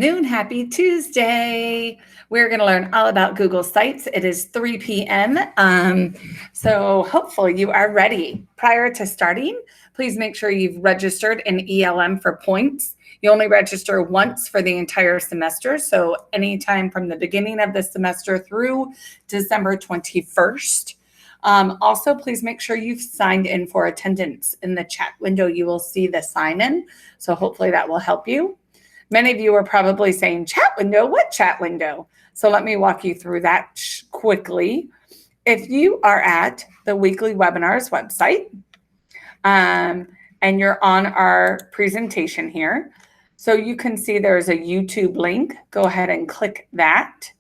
Noon, happy Tuesday. We're going to learn all about Google Sites. It is 3 p.m. So hopefully you are ready. Prior to starting, please make sure you've registered in ELM for points. You only register once for the entire semester. So anytime from the beginning of the semester through December 21st. Also, please make sure you've signed in for attendance. In the chat window, you will see the sign in. So hopefully that will help you. Many of you are probably saying, chat window, what chat window? So let me walk you through that quickly. If you are at the weekly webinars website and you're on our presentation here, so you can see there's a YouTube link. Go ahead and click that.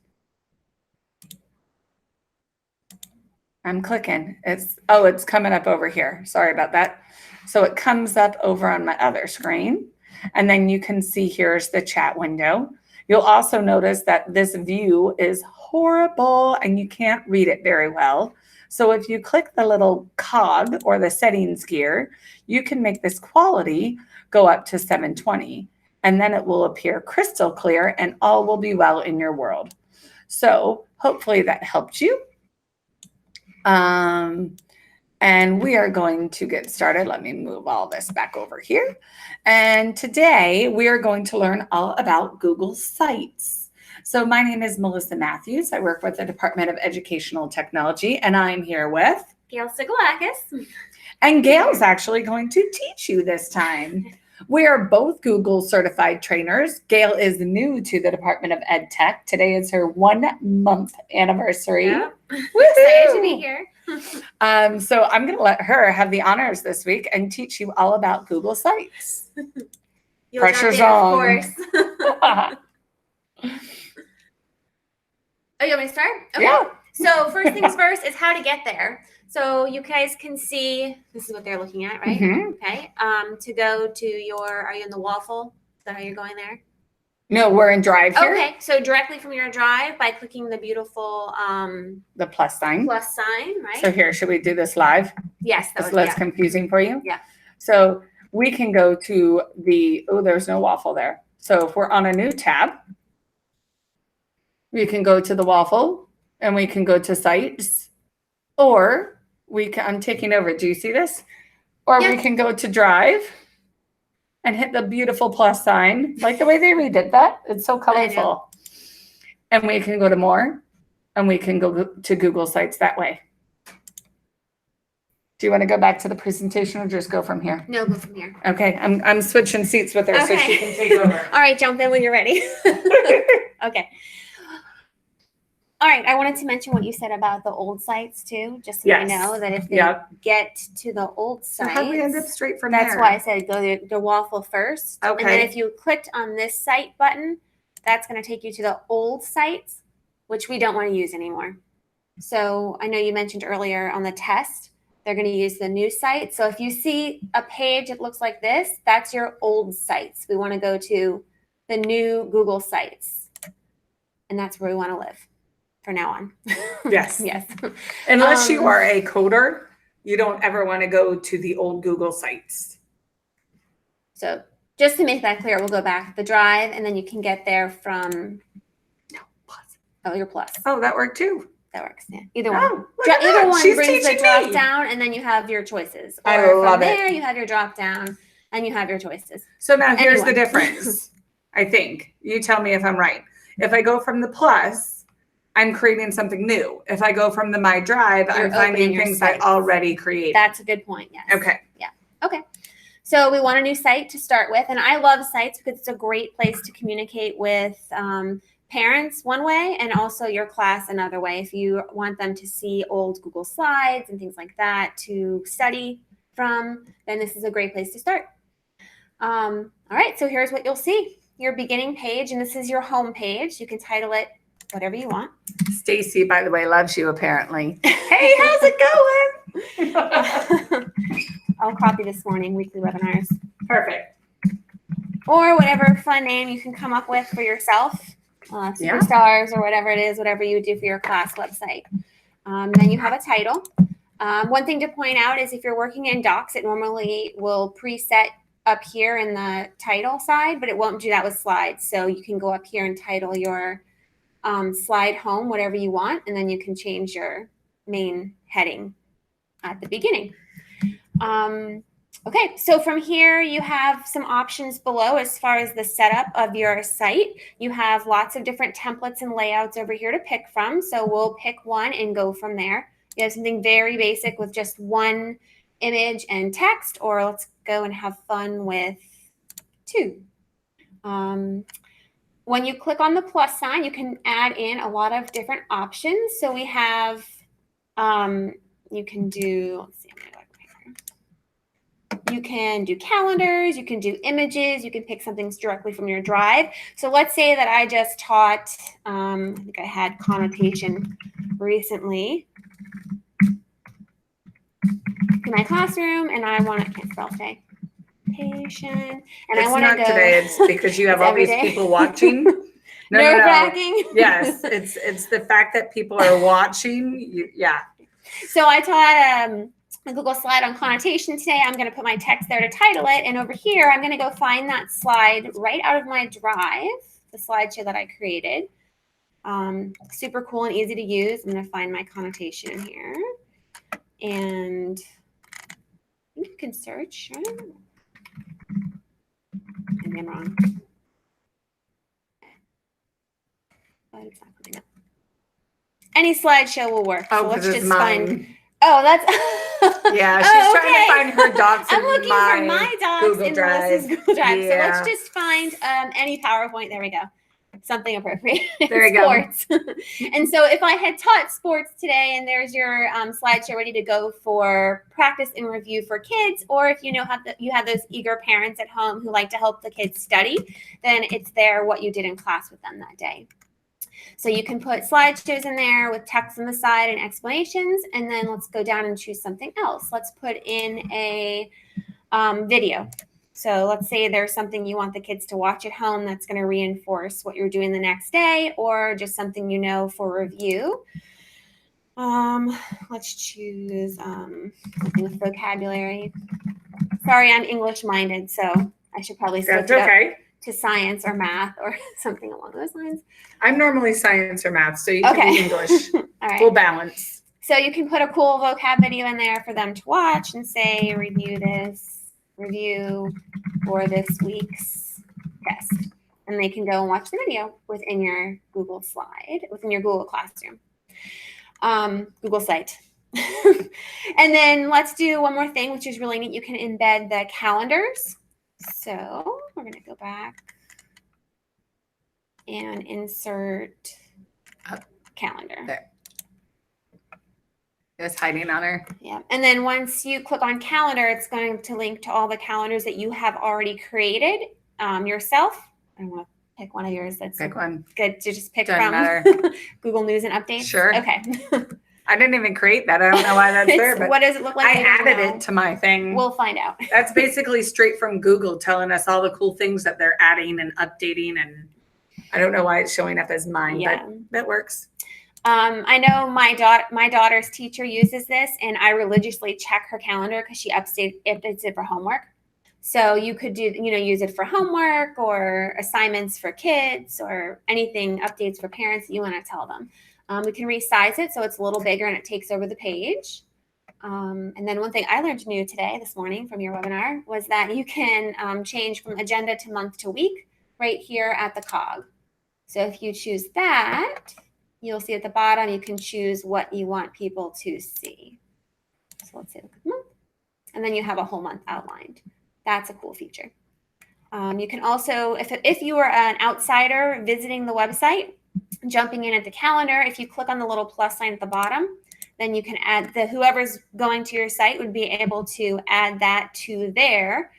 I'm clicking. It's coming up over here. Sorry about that. So it comes up over on my other screen. And then you can see here's the chat window. You'll also notice that this view is horrible and you can't read it very well. So if you click the little cog or the settings gear, you can make this quality go up to 720. And then it will appear crystal clear and all will be well in your world. So hopefully that helped you. And we are going to get started. Let me move all this back over here. And today we are going to learn all about Google Sites. So my name is Melissa Matthews. I work with the Department of Educational Technology, and I'm here with Gail Sigalakis. And Gail's actually going to teach you this time. We are both Google certified trainers. Gail is new to the Department of Ed Tech. Today is her 1 month anniversary. Yep. Excited to be here. So I'm going to let her have the honors this week and teach you all about Google Sites. Pressure's on. Of course. Oh, you want me to start? Okay. Yeah. So first things first is how to get there. So you guys can see, this is what they're looking at, right? Mm-hmm. Okay. To go to are you in the waffle? Is that how you're going there? No, we're in Drive here. Okay. So directly from your Drive by clicking the beautiful the plus sign. Plus sign, right? So here, should we do this live? Yes. It's less confusing for you? Yeah. So we can go to there's no waffle there. So if we're on a new tab, we can go to the waffle and we can go to Sites, or I'm taking over. Do you see this? Or we can go to Drive and hit the beautiful plus sign, like the way they redid that. It's so colorful. And we can go to More, and we can go to Google Sites that way. Do you want to go back to the presentation or just go from here? No, go from here. Okay, I'm switching seats with her so she can take over. All right, jump in when you're ready. Okay. All right, I wanted to mention what you said about the old sites too, just so you know that if they get to the old sites. So how do we end up straight from That's there? why I said go to the waffle first. Okay. And then if you clicked on this site button, that's going to take you to the old sites, which we don't want to use anymore. So I know you mentioned earlier on the test, they're going to use the new site. So if you see a page that looks like this, that's your old sites. We want to go to the new Google Sites. And that's where we want to live for now on. Yes. Yes. Unless you are a coder, you don't ever want to go to the old Google Sites. So just to make that clear, we'll go back to the Drive, and then you can get there from Plus. Oh, your plus. Oh, that worked too. That works. Yeah. Either one. Either one She's brings the teaching drop me. down, and then you have your choices. Or I love from it. there, you have your drop down, and you have your choices. So now here's the difference. I think. You tell me if I'm right. If I go from the plus, I'm creating something new. If I go from the My Drive, I'm finding things I already created. That's a good point. Yes. Okay. Yeah. Okay. So we want a new site to start with. And I love sites because it's a great place to communicate with parents one way and also your class another way. If you want them to see old Google Slides and things like that to study from, then this is a great place to start. All right. So here's what you'll see. Your beginning page, and this is your home page. You can title it whatever you want. Stacy, by the way, loves you apparently. Hey, how's it going? I'll copy this morning, weekly webinars. Perfect. Or whatever fun name you can come up with for yourself. Superstars or whatever it is, whatever you do for your class website. Then you have a title. One thing to point out is if you're working in Docs, it normally will preset up here in the title side, but it won't do that with slides. So you can go up here and title your slide home, whatever you want, and then you can change your main heading at the beginning. Okay, so from here you have some options below as far as the setup of your site. You have lots of different templates and layouts over here to pick from. So we'll pick one and go from there. You have something very basic with just one image and text, or let's go and have fun with two. When you click on the plus sign, you can add in a lot of different options. So we have, you can do, let's see, I'm gonna go back here. You can do calendars, you can do images, you can pick some things directly from your drive. So let's say that I just taught, I think I had connotation recently in my classroom, and I want to, can't spell today. And it's I want to go today. It's because you have all these people watching. Nerve-wracking. Yes, it's the fact that people are watching. Yeah. So I taught a Google slide on connotation today. I'm going to put my text there to title it, and over here I'm going to go find that slide right out of my drive, the slideshow that I created. Super cool and easy to use. I'm going to find my connotation here, and I think you can search. Maybe I'm wrong. But it's not coming up. Any slideshow will work. Oh, so let's just mine. find. Oh, that's. Yeah, she's trying to find her docs. I'm looking for my docs Google in Drive. Melissa's Google Drive. Yeah. So let's just find any PowerPoint. There we go. Something appropriate. There we Sports. And so if I had taught sports today, and there's your slideshow ready to go for practice and review for kids, or if you have those eager parents at home who like to help the kids study, then it's there what you did in class with them that day. So you can put slideshows in there with text on the side and explanations, and then let's go down and choose something else. Let's put in a video. So let's say there's something you want the kids to watch at home that's going to reinforce what you're doing the next day, or just something you know for review. Let's choose something with vocabulary. Sorry, I'm English-minded, so I should probably switch it up to science or math or something along those lines. I'm normally science or math, so you can be English. All right. We'll balance. So you can put a cool vocab video in there for them to watch and say, review for this week's test. And they can go and watch the video within your Google slide, within your Google Classroom, Google site. And then let's do one more thing, which is really neat. You can embed the calendars. So we're going to go back and insert calendar. There. It's hiding on her. Yeah. And then once you click on calendar, it's going to link to all the calendars that you have already created yourself. I want to pick one of yours. That's pick one. Good to just pick Doesn't from matter. Google News and Updates. Sure. Okay. I didn't even create that. I don't know why that's there. But what does it look like? I added it to my thing. We'll find out. That's basically straight from Google telling us all the cool things that they're adding and updating. And I don't know why it's showing up as mine, but that works. I know my daughter's teacher uses this, and I religiously check her calendar because she updates it for homework. So you could use it for homework or assignments for kids or anything, updates for parents that you want to tell them. We can resize it so it's a little bigger and it takes over the page. And then one thing I learned new this morning from your webinar was that you can change from agenda to month to week right here at the cog. So if you choose that, you'll see at the bottom, you can choose what you want people to see. So let's say look at the month. And then you have a whole month outlined. That's a cool feature. You can also, if you are an outsider visiting the website, jumping in at the calendar, if you click on the little plus sign at the bottom, then you can add whoever's going to your site would be able to add that to their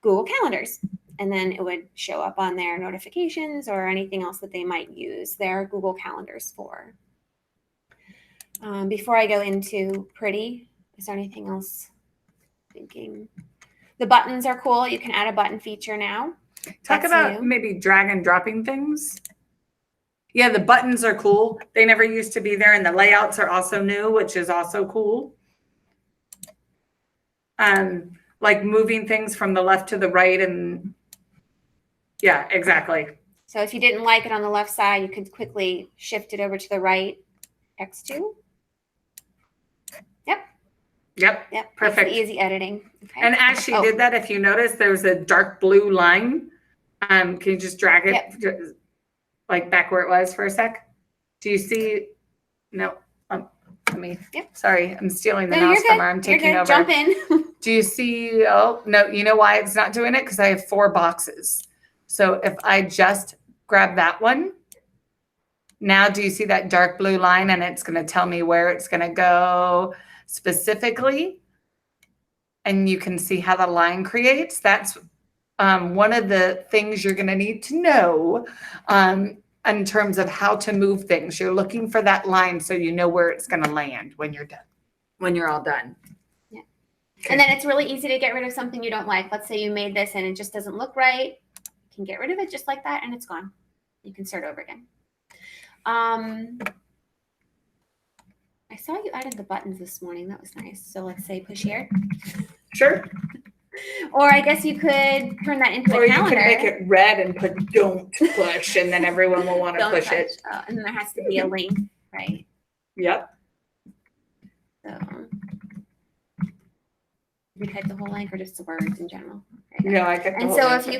Google Calendars. And then it would show up on their notifications or anything else that they might use their Google Calendars for. Before I go into Pretty, is there anything else? Thinking. The buttons are cool. You can add a button feature now. Talk about maybe drag and dropping things. Yeah, the buttons are cool. They never used to be there, and the layouts are also new, which is also cool. like moving things from the left to the right. And yeah, exactly. So if you didn't like it on the left side, you could quickly shift it over to the right. X2. Yep. Yep. Perfect. Makes it easy editing. Okay. And as she did that, if you notice, there's a dark blue line. Can you just drag it like back where it was for a sec? Do you see? No. Let me. Yep. Sorry, I'm stealing the mouse from her. I'm taking over. Jump in. Do you see? Oh, no. You know why it's not doing it? Because I have 4 boxes. So if I just grab that one, now do you see that dark blue line? And it's going to tell me where it's going to go specifically. And you can see how the line creates. That's one of the things you're going to need to know in terms of how to move things. You're looking for that line so you know where it's going to land when you're done, when you're all done. Yeah. Okay. And then it's really easy to get rid of something you don't like. Let's say you made this and it just doesn't look right. You can get rid of it just like that and it's gone. You can start over again. I saw you added the buttons this morning. That was nice. So let's say push here. Sure. Or I guess you could turn that into a calendar. Or you can make it red and put don't push, and then everyone will want to push it. Oh, and then there has to be a link, right? Yep. So you type the whole link or just the words in general? Right? No, I typed the whole link. And so if you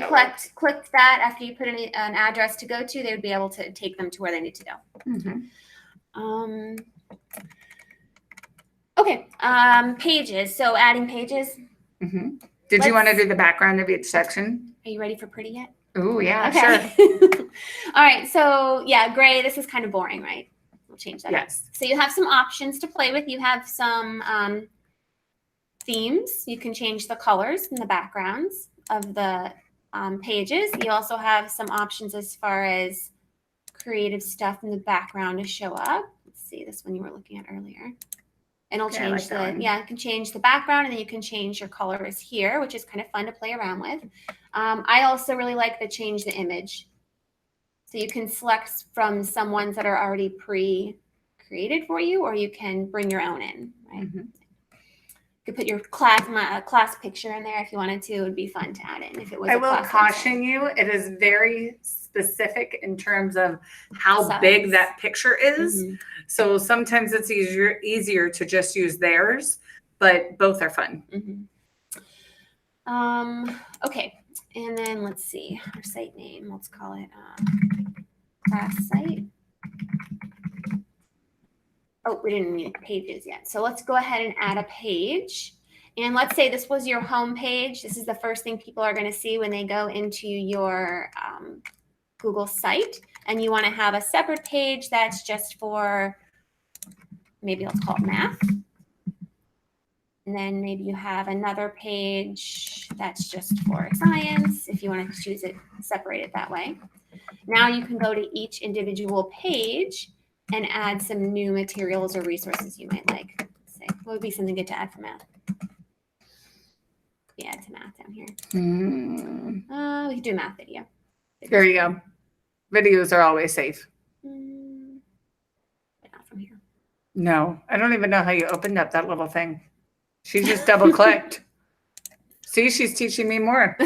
clicked that after you put an address to go to, they would be able to take them to where they need to go. Mm-hmm. Okay. Pages. So adding pages. Mm-hmm. Did you want to do the background of each section? Are you ready for pretty yet? Oh, yeah, okay. sure. All right. So, yeah, gray. This is kind of boring, right? We'll change that. Yes. So you have some options to play with. You have some themes. You can change the colors and the backgrounds of the pages. You also have some options as far as creative stuff in the background to show up. Let's see, this one you were looking at earlier. And it'll change you can change the background and then you can change your colors here, which is kind of fun to play around with. I also really like the change the image. So you can select from some ones that are already pre-created for you, or you can bring your own in, right? Mm-hmm. You could put your class picture in there if you wanted to. It would be fun to add in if it was. I will caution you, it is very specific in terms of how big that picture is. Mm-hmm. So sometimes it's easier to just use theirs, but both are fun. Mm-hmm. Okay. And then let's see our site name. Let's call it class site. Oh, we didn't need pages yet. So let's go ahead and add a page. And let's say this was your home page. This is the first thing people are going to see when they go into your Google site. And you want to have a separate page that's just for, maybe let's call it math. And then maybe you have another page that's just for science, if you want to choose it, separate it that way. Now you can go to each individual page and add some new materials or resources you might like. Let's say, what would be something good to add for math? Yeah, add to math down here. We could do a math video. There you go. Videos are always safe. But not from here. No, I don't even know how you opened up that little thing. She just double clicked. See, she's teaching me more.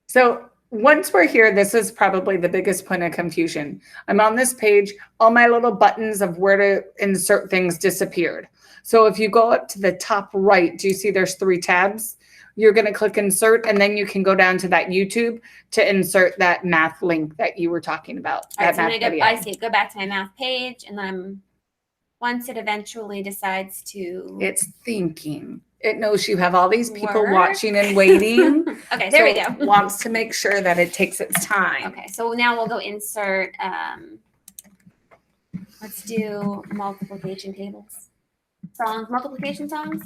So once we're here, this is probably the biggest point of confusion. I'm on this page. All my little buttons of where to insert things disappeared. So if you go up to the top right, do you see there's 3 tabs? You're going to click insert, and then you can go down to that YouTube to insert that math link that you were talking about. All right, so I see it. Go back to my math page, and then once it eventually decides to... It's thinking. It knows you have all these people watching and waiting. Okay, there we go. It wants to make sure that it takes its time. Okay, so now we'll go insert. Let's do multiplication tables. Songs, multiplication songs.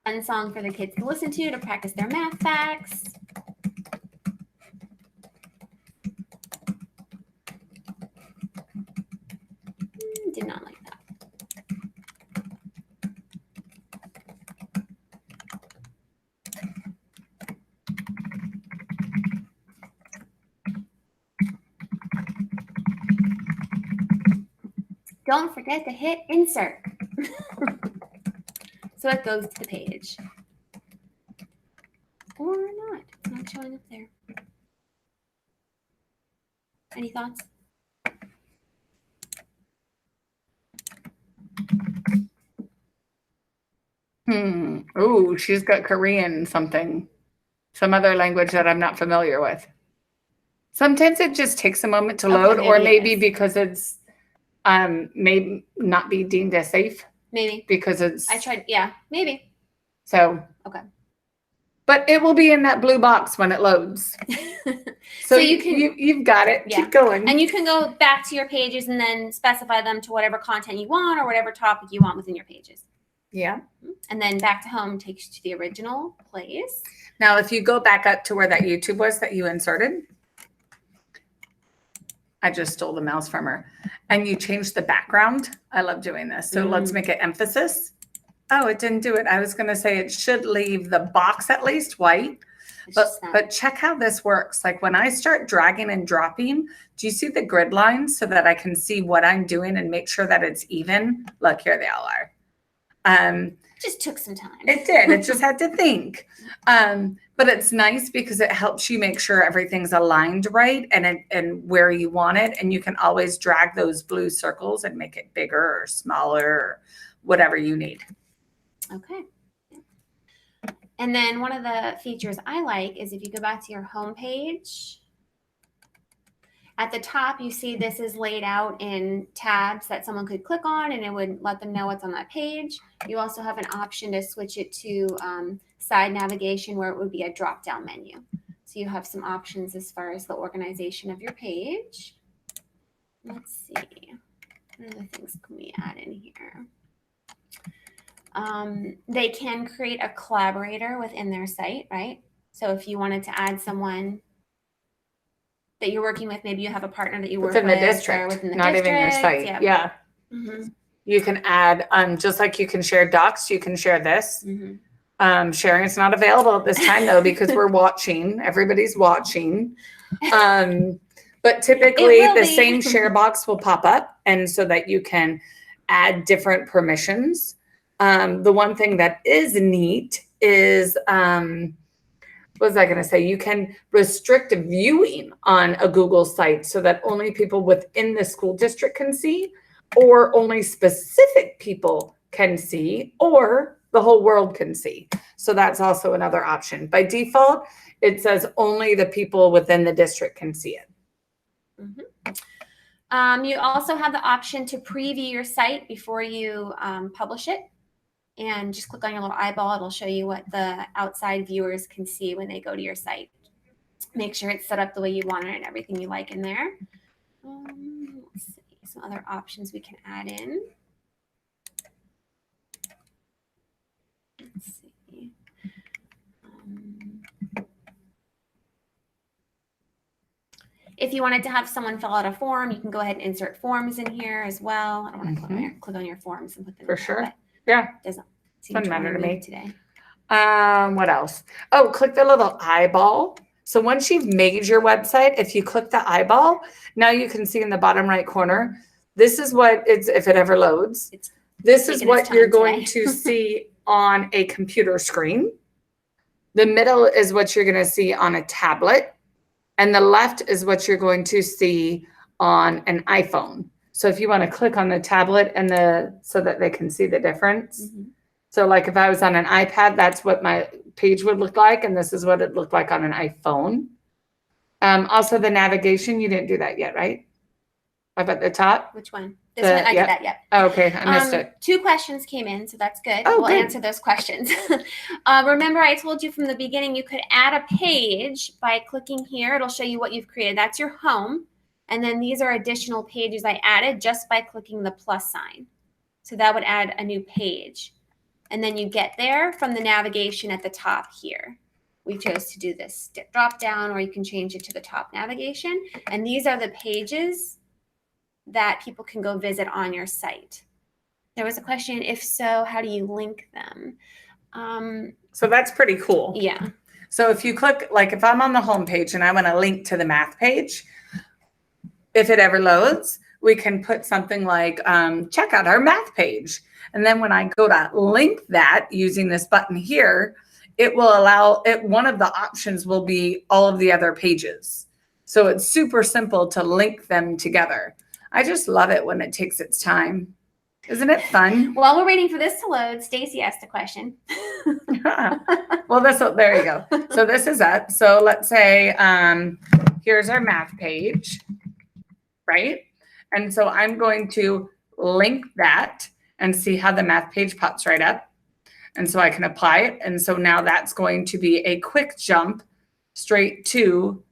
Fun song for the kids to listen to practice their math facts. Did not like that. don't forget to hit insert. So it goes to the page. Or not. It's not showing up there. Any thoughts? Oh, she's got Korean something. Some other language that I'm not familiar with. Sometimes it just takes a moment to load, or maybe because it's may not be deemed as safe. Maybe. Because it's... I tried, yeah, maybe. So. Okay. But it will be in that blue box when it loads. So you've got it. Yeah. Keep going. And you can go back to your pages and then specify them to whatever content you want or whatever topic you want within your pages. Yeah. And then back to home takes you to the original place. Now, if you go back up to where that YouTube was that you inserted, I just stole the mouse from her, and you change the background. I love doing this. So let's make it emphasis. Oh, it didn't do it. I was going to say it should leave the box at least white, but check how this works. Like when I start dragging and dropping, do you see the grid lines so that I can see what I'm doing and make sure that it's even? Look, here they all are. Just took some time. It did. It just had to think. But it's nice because it helps you make sure everything's aligned right and where you want it. And you can always drag those blue circles and make it bigger or smaller or whatever you need. Okay. And then one of the features I like is if you go back to your home page, at the top, you see this is laid out in tabs that someone could click on and it would let them know what's on that page. You also have an option to switch it to side navigation where it would be a drop-down menu. So you have some options as far as the organization of your page. Let's see. What other things can we add in here? They can create a collaborator within their site, right? So if you wanted to add someone that you're working with, maybe you have a partner that you work within with the district, within the not district. even your site. Yep. Yeah. Mm-hmm. You can add, just like you can share docs, you can share this. Mm-hmm. Sharing is not available at this time though, because we're watching. Everybody's watching. But typically the same share box will pop up, and so that you can add different permissions. The one thing that is neat is, what was I going to say? You can restrict viewing on a Google site so that only people within the school district can see, or only specific people can see, or the whole world can see. So that's also another option. By default, it says only the people within the district can see it. Mm-hmm. You also have the option to preview your site before you publish it. And just click on your little eyeball. It'll show you what the outside viewers can see when they go to your site. Make sure it's set up the way you want it and everything you like in there. Let's see, some other options we can add in. Let's see. If you wanted to have someone fill out a form, you can go ahead and insert forms in here as well. I don't want to click on your forms and put them for in sure. There, yeah. Doesn't matter to me today. What else? Oh, click the little eyeball. So once you've made your website, if you click the eyeball, now you can see in the bottom right corner, this is what it's, if it ever loads, this is what you're going to see on a computer screen. The middle is what you're going to see on a tablet. And the left is what you're going to see on an iPhone. So if you want to click on the tablet and so that they can see the difference. Mm-hmm. So like if I was on an iPad, that's what my page would look like. And this is what it looked like on an iPhone. Also the navigation, you didn't do that yet, right? Up at the top? Which one? This one? I did that yet. Oh, okay, I missed it. 2 questions came in, so that's good. Oh, we'll good. answer those questions. Remember I told you from the beginning you could add a page by clicking here. It'll show you what you've created. That's your home. And then these are additional pages I added just by clicking the plus sign. So that would add a new page. And then you get there from the navigation at the top here. We chose to do this drop down, or you can change it to the top navigation. And these are the pages that people can go visit on your site. There was a question, if so, how do you link them? So that's pretty cool. Yeah. So if you click, like if I'm on the home page and I want to link to the math page, if it ever loads, we can put something like check out our math page. And then when I go to link that using this button here, it will allow it. One of the options will be all of the other pages. So it's super simple to link them together. I just love it when it takes its time. Isn't it fun? While we're waiting for this to load, Stacy asked a question. Well, there you go. So this is it. So let's say here's our math page, right? And so I'm going to link that and see how the math page pops right up. And so I can apply it. And so now that's going to be a quick jump straight to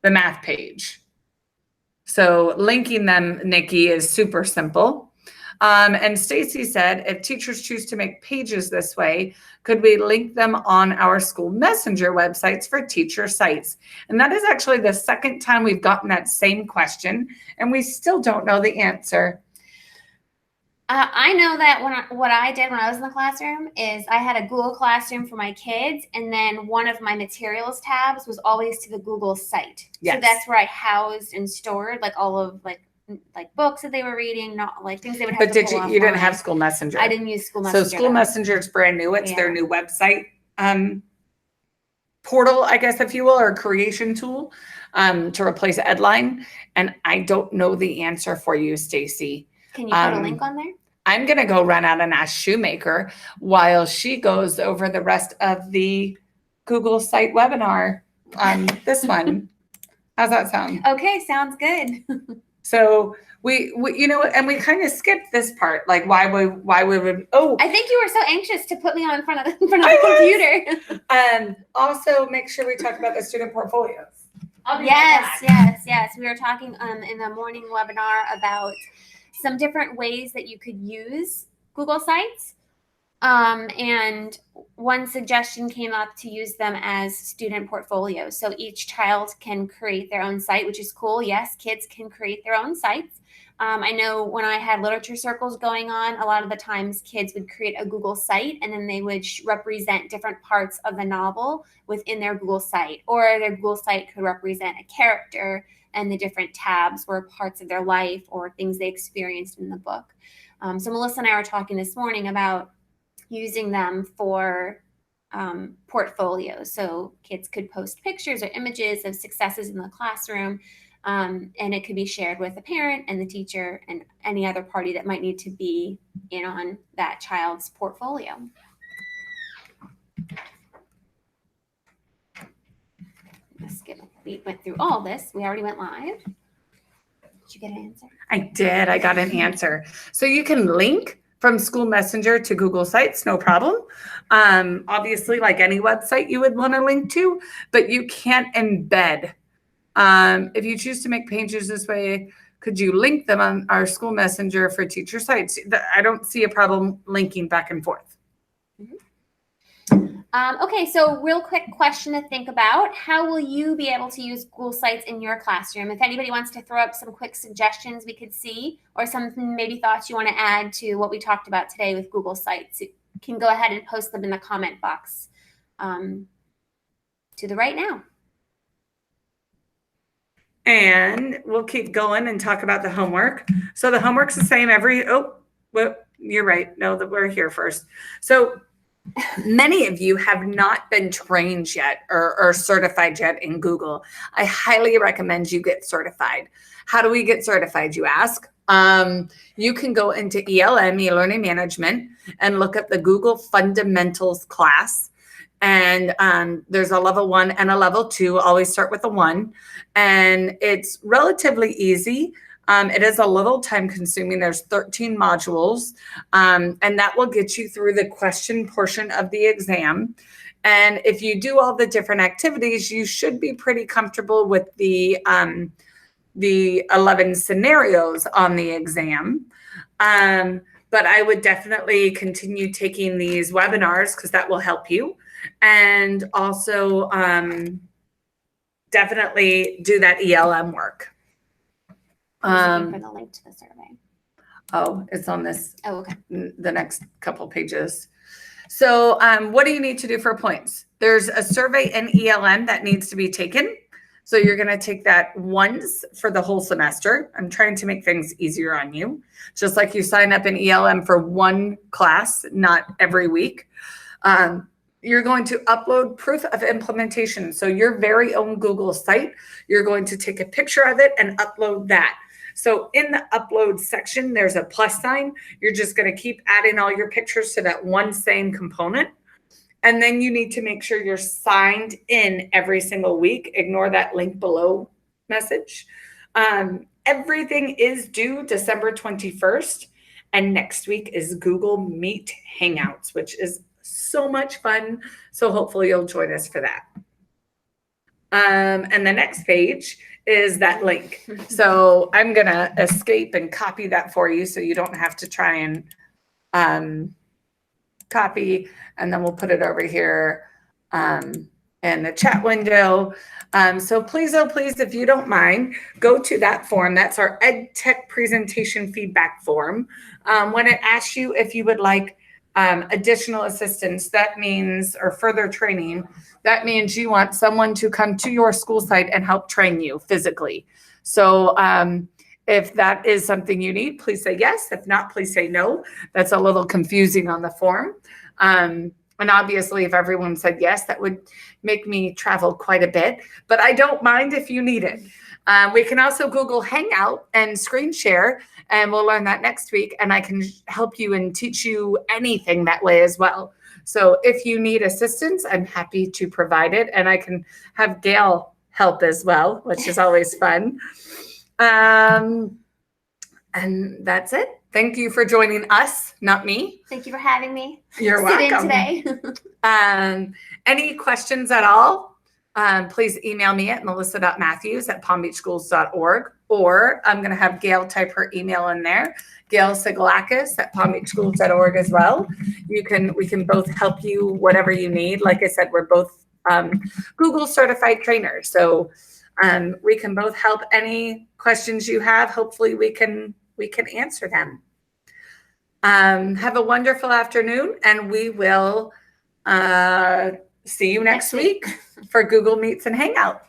the math page. So linking them, Nikki, is super simple. And Stacy said, if teachers choose to make pages this way, could we link them on our school messenger websites for teacher sites? And that is actually the second time we've gotten that same question, and we still don't know the answer. I know that what I did when I was in the classroom is I had a Google Classroom for my kids, and then one of my materials tabs was always to the Google site. Yes. So that's where I housed and stored like all of like books that they were reading, not like things they would have But to did you didn't have School Messenger? I didn't use School Messenger. So School Messenger is brand new. It's their new website portal, I guess, if you will, or creation tool to replace Edline. And I don't know the answer for you, Stacy. Can you put a link on there? I'm going to go run out and ask Shoemaker while she goes over the rest of the Google site webinar on this one. How's that sound? Okay, sounds good. So we you know, and we kind of skipped this part, like why we would. Oh, I think you were so anxious to put me on in front of the computer. Also, make sure we talk about the student portfolios. Yes. We were talking in the morning webinar about some different ways that you could use Google Sites. And one suggestion came up to use them as student portfolios. So each child can create their own site, which is cool. Yes, kids can create their own sites. I know when I had literature circles going on, a lot of the times kids would create a Google site and then they would represent different parts of the novel within their Google site, or their Google site could represent a character and the different tabs were parts of their life or things they experienced in the book. So Melissa and I were talking this morning about using them for portfolios. So kids could post pictures or images of successes in the classroom, and it could be shared with the parent and the teacher and any other party that might need to be in on that child's portfolio. We went through all this. We already went live. Did you get an answer? I did. I got an answer. So you can link from School Messenger to Google Sites, no problem. Obviously, like any website you would want to link to, but you can't embed. If you choose to make pages this way, could you link them on our School Messenger for teacher sites? I don't see a problem linking back and forth. Okay, so real quick question to think about. How will you be able to use Google Sites in your classroom? If anybody wants to throw up some quick suggestions we could see, or some maybe thoughts you want to add to what we talked about today with Google Sites, you can go ahead and post them in the comment box to the right now. And we'll keep going and talk about the homework. So the homework's the same well, you're right. No, that we're here first. So many of you have not been trained yet or certified yet in Google. I highly recommend you get certified. How do we get certified, you ask? You can go into ELM, e-learning management, and look at the Google Fundamentals class. And there's a level 1 and a level 2. Always start with a 1. And it's relatively easy. It is a little time consuming. There's 13 modules, and that will get you through the question portion of the exam. And if you do all the different activities, you should be pretty comfortable with the 11 scenarios on the exam. But I would definitely continue taking these webinars because that will help you. And also definitely do that ELM work. Looking for the link to the survey. Oh, it's on this. Oh, okay. The next couple pages. So what do you need to do for points? There's a survey in ELM that needs to be taken. So you're going to take that once for the whole semester. I'm trying to make things easier on you. Just like you sign up in ELM for one class, not every week. You're going to upload proof of implementation. So your very own Google site, you're going to take a picture of it and upload that. So in the upload section, there's a plus sign. You're just going to keep adding all your pictures to that one same component. And then you need to make sure you're signed in every single week. Ignore that link below message. Everything is due December 21st. And next week is Google Meet Hangouts, which is so much fun. So hopefully you'll join us for that. And the next page is that link. So I'm going to escape and copy that for you so you don't have to try and copy, and then we'll put it over here in the chat window. So please, oh please, if you don't mind, go to that form. That's our EdTech presentation feedback form. When it asks you if you would like additional assistance, that means, or further training, that means you want someone to come to your school site and help train you physically. So if that is something you need, please say yes. If not, please say no. That's a little confusing on the form. And obviously, if everyone said yes, that would make me travel quite a bit. But I don't mind if you need it. We can also Google Hangout and screen share, and we'll learn that next week. And I can help you and teach you anything that way as well. So if you need assistance, I'm happy to provide it. And I can have Gail help as well, which is always fun. And that's it. Thank you for joining us, not me. Thank you for having me. You're welcome. Sit in today. Any questions at all? Please email me at melissa.matthews@palmbeachschools.org, or I'm going to have Gail type her email in there, gailsigalakis@palmbeachschools.org as well. We can both help you whatever you need. Like I said, we're both Google certified trainers, so we can both help any questions you have. Hopefully we can answer them. Have a wonderful afternoon, and we will see you next week for Google Meets and Hangout.